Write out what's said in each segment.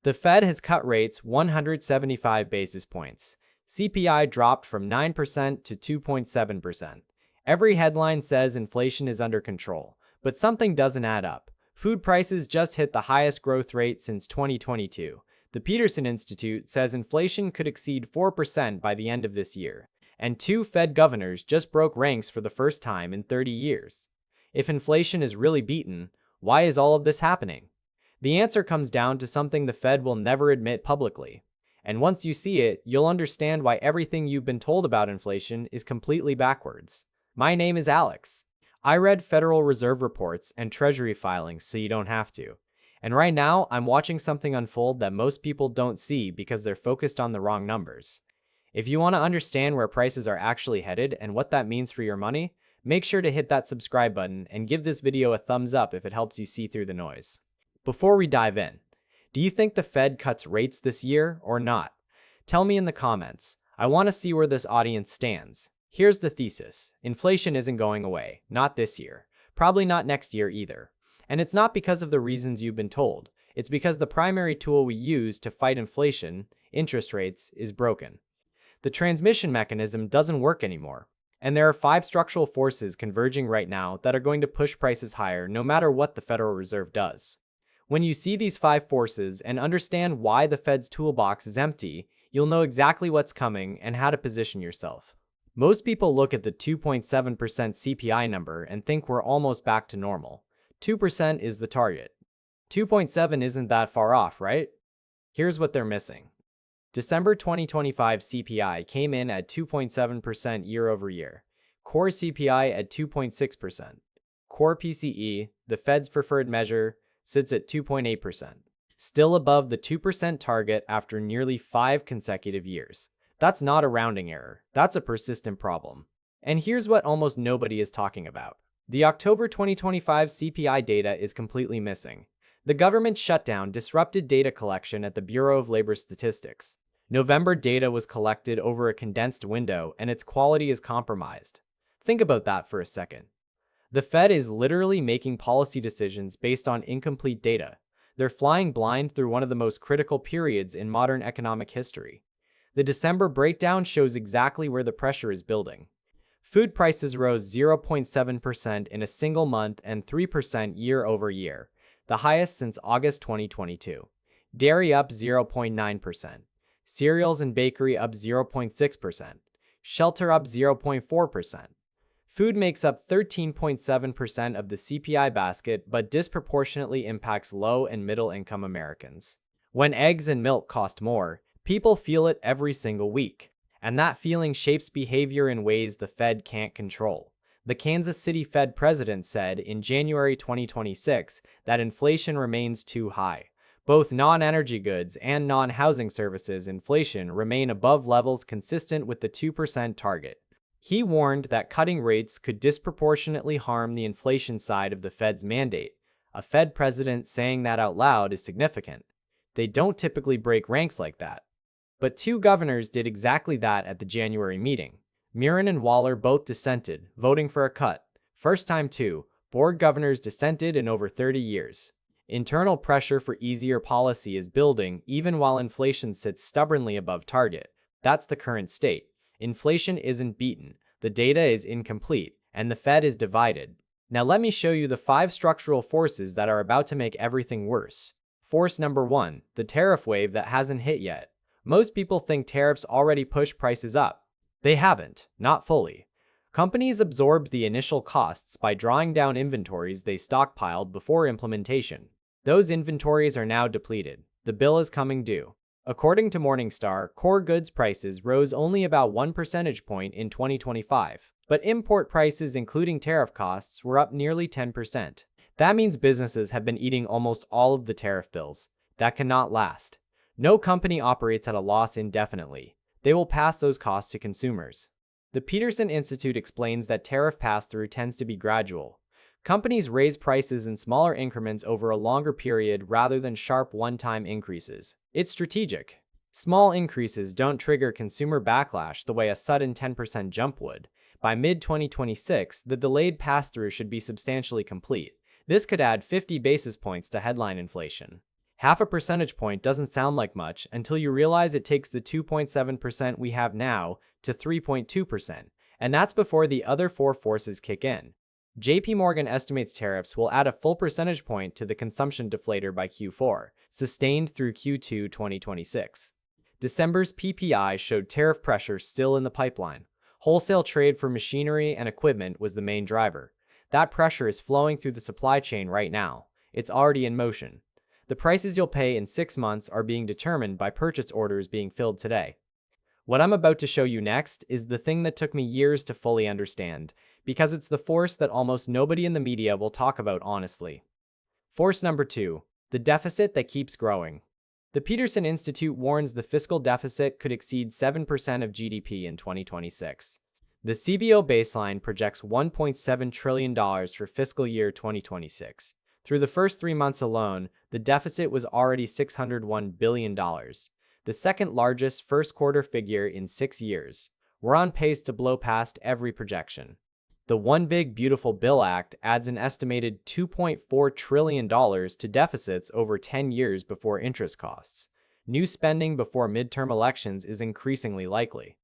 The Fed has cut rates 175 basis points. CPI dropped from 9% to 2.7%. Every headline says inflation is under control, but something doesn't add up. Food prices just hit the highest growth rate since 2022. The Peterson Institute says inflation could exceed 4% by the end of this year, and two Fed governors just broke ranks for the first time in 30 years. If inflation is really beaten, why is all of this happening? The answer comes down to something the Fed will never admit publicly. And once you see it, you'll understand why everything you've been told about inflation is completely backwards. My name is Alex. I read Federal Reserve reports and Treasury filings so you don't have to. And right now, I'm watching something unfold that most people don't see because they're focused on the wrong numbers. If you want to understand where prices are actually headed and what that means for your money, make sure to hit that subscribe button and give this video a thumbs up if it helps you see through the noise. Before we dive in, do you think the Fed cuts rates this year or not? Tell me in the comments. I want to see where this audience stands. Here's the thesis. Inflation isn't going away, not this year, probably not next year either. And it's not because of the reasons you've been told. It's because the primary tool we use to fight inflation, interest rates, is broken. The transmission mechanism doesn't work anymore. And there are 5 structural forces converging right now that are going to push prices higher no matter what the Federal Reserve does. When you see these 5 forces and understand why the Fed's toolbox is empty, you'll know exactly what's coming and how to position yourself. Most people look at the 2.7% CPI number and think we're almost back to normal. 2% is the target. 2.7 isn't that far off, right? Here's what they're missing. December 2025 CPI came in at 2.7% year over year. Core CPI at 2.6%. Core PCE, the Fed's preferred measure, sits at 2.8%. Still above the 2% target after nearly 5 consecutive years. That's not a rounding error. That's a persistent problem. And here's what almost nobody is talking about. The October 2025 CPI data is completely missing. The government shutdown disrupted data collection at the Bureau of Labor Statistics. November data was collected over a condensed window and its quality is compromised. Think about that for a second. The Fed is literally making policy decisions based on incomplete data. They're flying blind through one of the most critical periods in modern economic history. The December breakdown shows exactly where the pressure is building. Food prices rose 0.7% in a single month and 3% year over year, the highest since August 2022. Dairy up 0.9%. Cereals and bakery up 0.6%. Shelter up 0.4%. Food makes up 13.7% of the CPI basket but disproportionately impacts low and middle-income Americans. When eggs and milk cost more, people feel it every single week. And that feeling shapes behavior in ways the Fed can't control. The Kansas City Fed president said in January 2026 that inflation remains too high. Both non-energy goods and non-housing services inflation remain above levels consistent with the 2% target. He warned that cutting rates could disproportionately harm the inflation side of the Fed's mandate. A Fed president saying that out loud is significant. They don't typically break ranks like that. But 2 governors did exactly that at the January meeting. Murin and Waller both dissented, voting for a cut. First time too, board governors dissented in over 30 years. Internal pressure for easier policy is building even while inflation sits stubbornly above target. That's the current state. Inflation isn't beaten, the data is incomplete, and the Fed is divided. Now let me show you the 5 structural forces that are about to make everything worse. Force number 1, the tariff wave that hasn't hit yet. Most people think tariffs already push prices up. They haven't, not fully. Companies absorbed the initial costs by drawing down inventories they stockpiled before implementation. Those inventories are now depleted. The bill is coming due. According to Morningstar, core goods prices rose only about 1 percentage point in 2025, but import prices including tariff costs were up nearly 10%. That means businesses have been eating almost all of the tariff bills. That cannot last. No company operates at a loss indefinitely. They will pass those costs to consumers. The Peterson Institute explains that tariff pass-through tends to be gradual. Companies raise prices in smaller increments over a longer period rather than sharp one-time increases. It's strategic. Small increases don't trigger consumer backlash the way a sudden 10% jump would. By mid-2026, the delayed pass-through should be substantially complete. This could add 50 basis points to headline inflation. Half a percentage point doesn't sound like much until you realize it takes the 2.7% we have now to 3.2%, and that's before the other four forces kick in. JP Morgan estimates tariffs will add a full percentage point to the consumption deflator by Q4, sustained through Q2 2026. December's PPI showed tariff pressure still in the pipeline. Wholesale trade for machinery and equipment was the main driver. That pressure is flowing through the supply chain right now. It's already in motion. The prices you'll pay in 6 months are being determined by purchase orders being filled today. What I'm about to show you next is the thing that took me years to fully understand, because it's the force that almost nobody in the media will talk about honestly. Force number 2, the deficit that keeps growing. The Peterson Institute warns the fiscal deficit could exceed 7% of GDP in 2026. The CBO baseline projects $1.7 trillion for fiscal year 2026. Through the first 3 months alone, the deficit was already $601 billion, the second largest first quarter figure in 6 years. We're on pace to blow past every projection. The One Big Beautiful Bill Act adds an estimated $2.4 trillion to deficits over 10 years before interest costs. New spending before midterm elections is increasingly likely.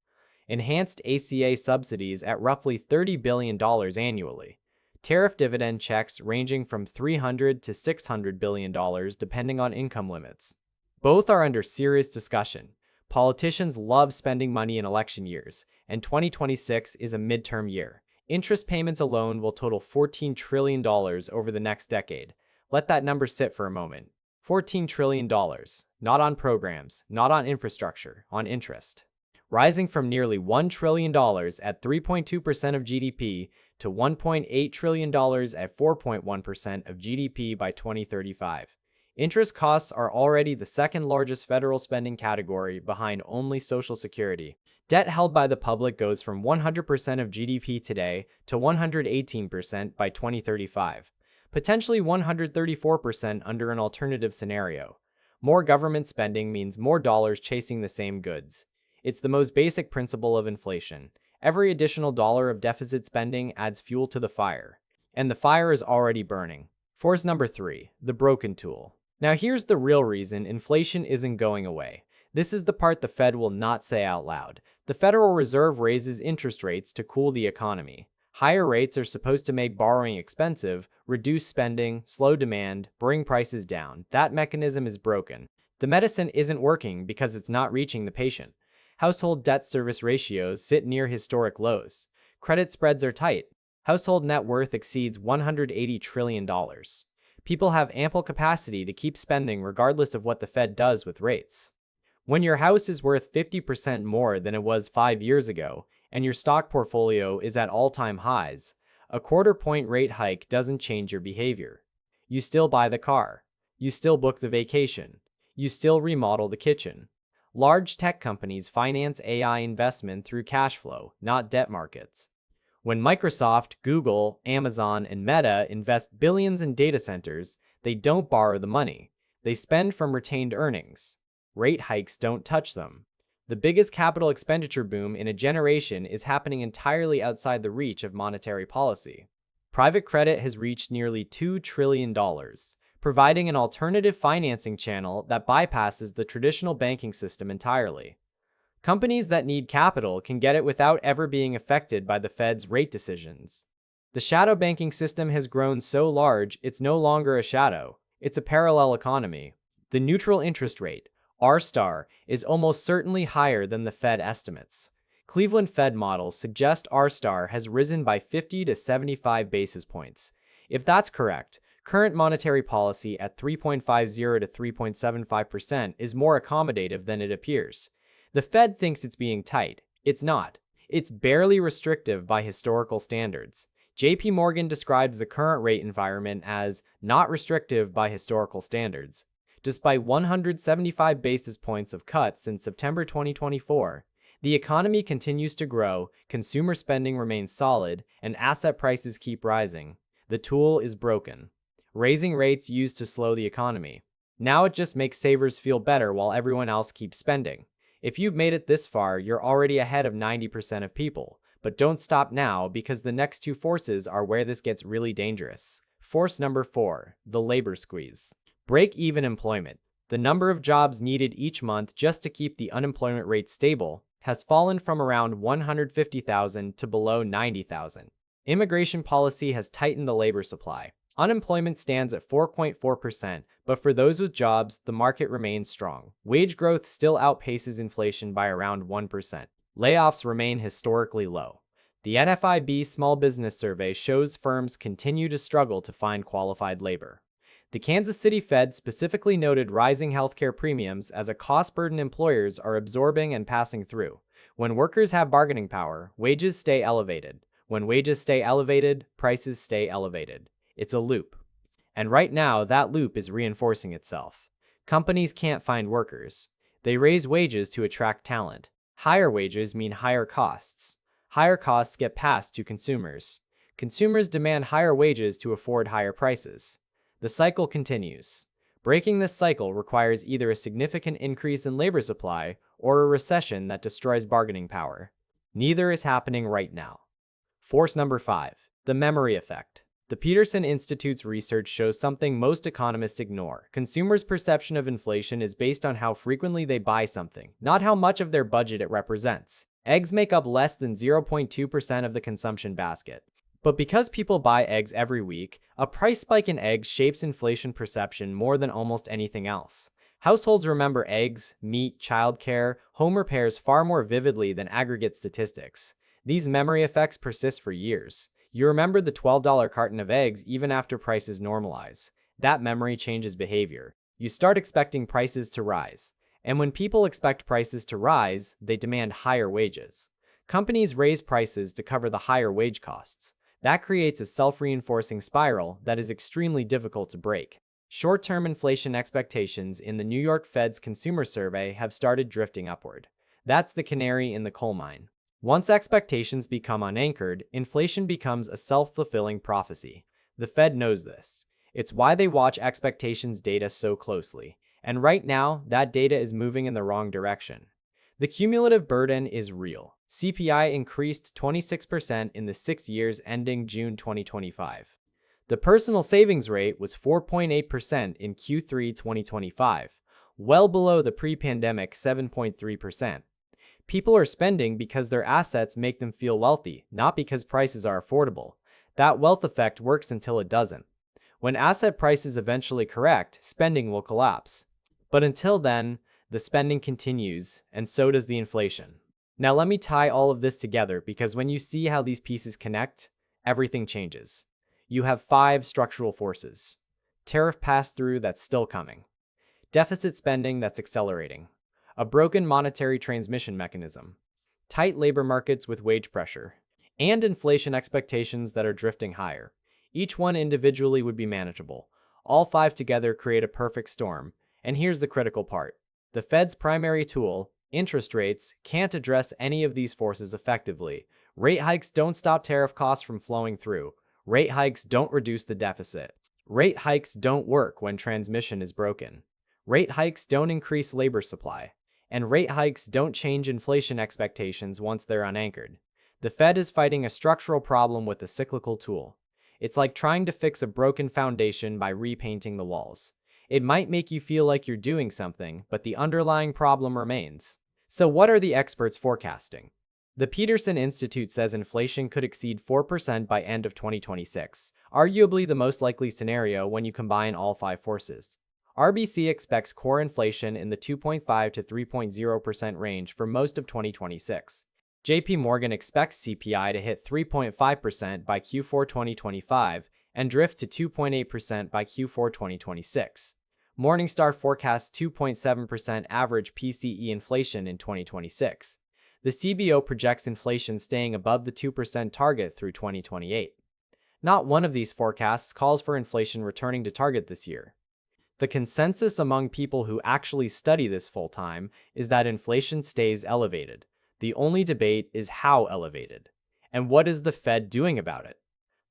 Enhanced ACA subsidies at roughly $30 billion annually. Tariff dividend checks ranging from $300 to $600 billion depending on income limits. Both are under serious discussion. Politicians love spending money in election years, and 2026 is a midterm year. Interest payments alone will total $14 trillion over the next decade. Let that number sit for a moment. $14 trillion. Not on programs, not on infrastructure, on interest. Rising from nearly $1 trillion at 3.2% of GDP to $1.8 trillion at 4.1% of GDP by 2035. Interest costs are already the second largest federal spending category behind only Social Security. Debt held by the public goes from 100% of GDP today to 118% by 2035, potentially 134% under an alternative scenario. More government spending means more dollars chasing the same goods. It's the most basic principle of inflation. Every additional dollar of deficit spending adds fuel to the fire, and the fire is already burning. Force number 3, the broken tool. Now here's the real reason inflation isn't going away. This is the part the Fed will not say out loud. The Federal Reserve raises interest rates to cool the economy. Higher rates are supposed to make borrowing expensive, reduce spending, slow demand, bring prices down. That mechanism is broken. The medicine isn't working because it's not reaching the patient. Household debt service ratios sit near historic lows. Credit spreads are tight. Household net worth exceeds $180 trillion. People have ample capacity to keep spending regardless of what the Fed does with rates. When your house is worth 50% more than it was 5 years ago, and your stock portfolio is at all-time highs, a quarter-point rate hike doesn't change your behavior. You still buy the car. You still book the vacation. You still remodel the kitchen. Large tech companies finance AI investment through cash flow, not debt markets. When Microsoft, Google, Amazon, and Meta invest billions in data centers, they don't borrow the money. They spend from retained earnings. Rate hikes don't touch them. The biggest capital expenditure boom in a generation is happening entirely outside the reach of monetary policy. Private credit has reached nearly $2 trillion, providing an alternative financing channel that bypasses the traditional banking system entirely. Companies that need capital can get it without ever being affected by the Fed's rate decisions. The shadow banking system has grown so large it's no longer a shadow, it's a parallel economy. The neutral interest rate, R star, is almost certainly higher than the Fed estimates. Cleveland Fed models suggest R star has risen by 50 to 75 basis points. If that's correct, current monetary policy at 3.50 to 3.75% is more accommodative than it appears. The Fed thinks it's being tight. It's not. It's barely restrictive by historical standards. JP Morgan describes the current rate environment as not restrictive by historical standards. Despite 175 basis points of cuts since September 2024, the economy continues to grow, consumer spending remains solid, and asset prices keep rising. The tool is broken. Raising rates used to slow the economy. Now it just makes savers feel better while everyone else keeps spending. If you've made it this far, you're already ahead of 90% of people. But don't stop now because the next two forces are where this gets really dangerous. Force number 4, the labor squeeze. Break-even employment. The number of jobs needed each month just to keep the unemployment rate stable has fallen from around 150,000 to below 90,000. Immigration policy has tightened the labor supply. Unemployment stands at 4.4%, but for those with jobs, the market remains strong. Wage growth still outpaces inflation by around 1%. Layoffs remain historically low. The NFIB Small Business Survey shows firms continue to struggle to find qualified labor. The Kansas City Fed specifically noted rising healthcare premiums as a cost burden employers are absorbing and passing through. When workers have bargaining power, wages stay elevated. When wages stay elevated, prices stay elevated. It's a loop. And right now, that loop is reinforcing itself. Companies can't find workers. They raise wages to attract talent. Higher wages mean higher costs. Higher costs get passed to consumers. Consumers demand higher wages to afford higher prices. The cycle continues. Breaking this cycle requires either a significant increase in labor supply or a recession that destroys bargaining power. Neither is happening right now. Force number 5. The memory effect. The Peterson Institute's research shows something most economists ignore. Consumers' perception of inflation is based on how frequently they buy something, not how much of their budget it represents. Eggs make up less than 0.2% of the consumption basket. But because people buy eggs every week, a price spike in eggs shapes inflation perception more than almost anything else. Households remember eggs, meat, childcare, home repairs far more vividly than aggregate statistics. These memory effects persist for years. You remember the $12 carton of eggs even after prices normalize. That memory changes behavior. You start expecting prices to rise. And when people expect prices to rise, they demand higher wages. Companies raise prices to cover the higher wage costs. That creates a self-reinforcing spiral that is extremely difficult to break. Short-term inflation expectations in the New York Fed's consumer survey have started drifting upward. That's the canary in the coal mine. Once expectations become unanchored, inflation becomes a self-fulfilling prophecy. The Fed knows this. It's why they watch expectations data so closely. And right now, that data is moving in the wrong direction. The cumulative burden is real. CPI increased 26% in the 6 years ending June 2025. The personal savings rate was 4.8% in Q3 2025, well below the pre-pandemic 7.3%. People are spending because their assets make them feel wealthy, not because prices are affordable. That wealth effect works until it doesn't. When asset prices eventually correct, spending will collapse. But until then, the spending continues, and so does the inflation. Now let me tie all of this together because when you see how these pieces connect, everything changes. You have 5 structural forces. Tariff pass-through that's still coming. Deficit spending that's accelerating. A broken monetary transmission mechanism. Tight labor markets with wage pressure. And inflation expectations that are drifting higher. Each one individually would be manageable. All 5 together create a perfect storm. And here's the critical part. The Fed's primary tool, interest rates, can't address any of these forces effectively. Rate hikes don't stop tariff costs from flowing through. Rate hikes don't reduce the deficit. Rate hikes don't work when transmission is broken. Rate hikes don't increase labor supply. And rate hikes don't change inflation expectations once they're unanchored. The Fed is fighting a structural problem with a cyclical tool. It's like trying to fix a broken foundation by repainting the walls. It might make you feel like you're doing something, but the underlying problem remains. So what are the experts forecasting? The Peterson Institute says inflation could exceed 4% by end of 2026, arguably the most likely scenario when you combine all 5 forces. RBC expects core inflation in the 2.5 to 3.0% range for most of 2026. JP Morgan expects CPI to hit 3.5% by Q4 2025 and drift to 2.8% by Q4 2026. Morningstar forecasts 2.7% average PCE inflation in 2026. The CBO projects inflation staying above the 2% target through 2028. Not one of these forecasts calls for inflation returning to target this year. The consensus among people who actually study this full-time is that inflation stays elevated. The only debate is how elevated. And what is the Fed doing about it?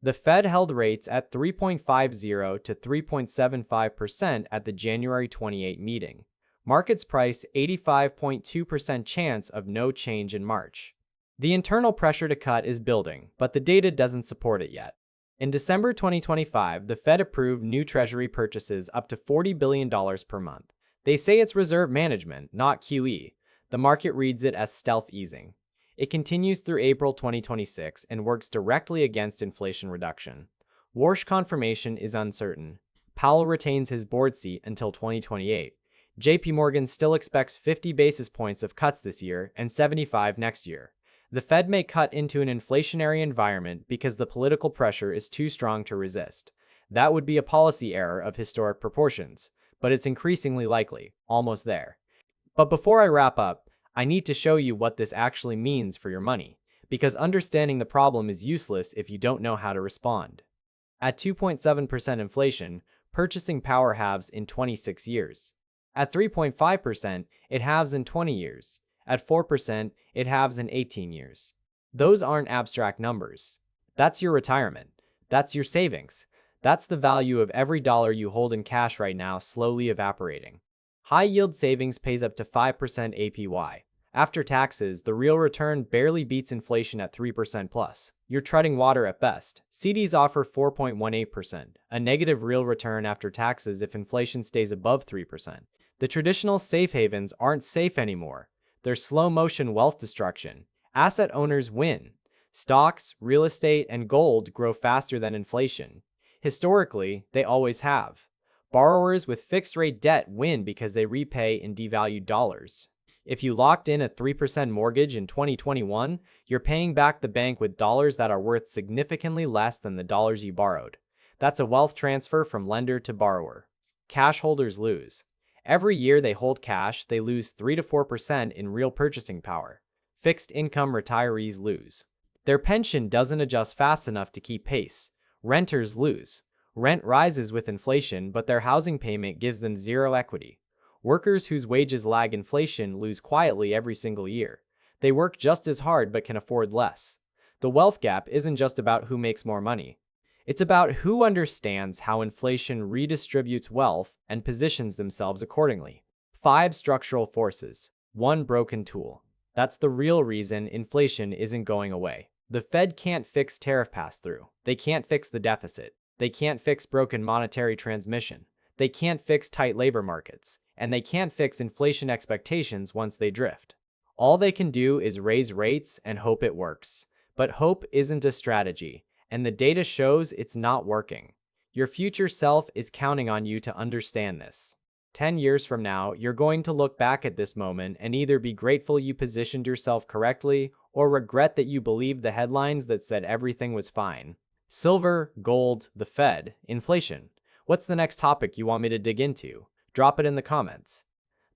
The Fed held rates at 3.50 to 3.75% at the January 28 meeting. Markets price 85.2% chance of no change in March. The internal pressure to cut is building, but the data doesn't support it yet. In December 2025, the Fed approved new Treasury purchases up to $40 billion per month. They say it's reserve management, not QE. The market reads it as stealth easing. It continues through April 2026 and works directly against inflation reduction. Warsh confirmation is uncertain. Powell retains his board seat until 2028. JP Morgan still expects 50 basis points of cuts this year and 75 next year. The Fed may cut into an inflationary environment because the political pressure is too strong to resist. That would be a policy error of historic proportions, but it's increasingly likely, almost there. But before I wrap up, I need to show you what this actually means for your money, because understanding the problem is useless if you don't know how to respond. At 2.7% inflation, purchasing power halves in 26 years. At 3.5%, it halves in 20 years. At 4%, it halves in 18 years. Those aren't abstract numbers. That's your retirement. That's your savings. That's the value of every dollar you hold in cash right now slowly evaporating. High-yield savings pays up to 5% APY. After taxes, the real return barely beats inflation at 3% plus. You're treading water at best. CDs offer 4.18%, a negative real return after taxes if inflation stays above 3%. The traditional safe havens aren't safe anymore. They're slow-motion wealth destruction. Asset owners win. Stocks, real estate, and gold grow faster than inflation. Historically, they always have. Borrowers with fixed-rate debt win because they repay in devalued dollars. If you locked in a 3% mortgage in 2021, you're paying back the bank with dollars that are worth significantly less than the dollars you borrowed. That's a wealth transfer from lender to borrower. Cash holders lose. Every year they hold cash, they lose 3 to 4% in real purchasing power. Fixed income retirees lose. Their pension doesn't adjust fast enough to keep pace. Renters lose. Rent rises with inflation, but their housing payment gives them zero equity. Workers whose wages lag inflation lose quietly every single year. They work just as hard but can afford less. The wealth gap isn't just about who makes more money. It's about who understands how inflation redistributes wealth and positions themselves accordingly. 5 structural forces. 1 broken tool. That's the real reason inflation isn't going away. The Fed can't fix tariff pass-through. They can't fix the deficit. They can't fix broken monetary transmission. They can't fix tight labor markets. And they can't fix inflation expectations once they drift. All they can do is raise rates and hope it works. But hope isn't a strategy. And the data shows it's not working. Your future self is counting on you to understand this. 10 years from now, you're going to look back at this moment and either be grateful you positioned yourself correctly or regret that you believed the headlines that said everything was fine. Silver, gold, the Fed, inflation. What's the next topic you want me to dig into? Drop it in the comments.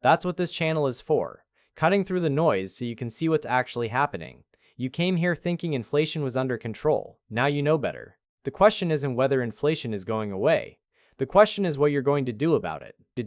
That's what this channel is for. Cutting through the noise so you can see what's actually happening. You came here thinking inflation was under control. Now you know better. The question isn't whether inflation is going away. The question is what you're going to do about it.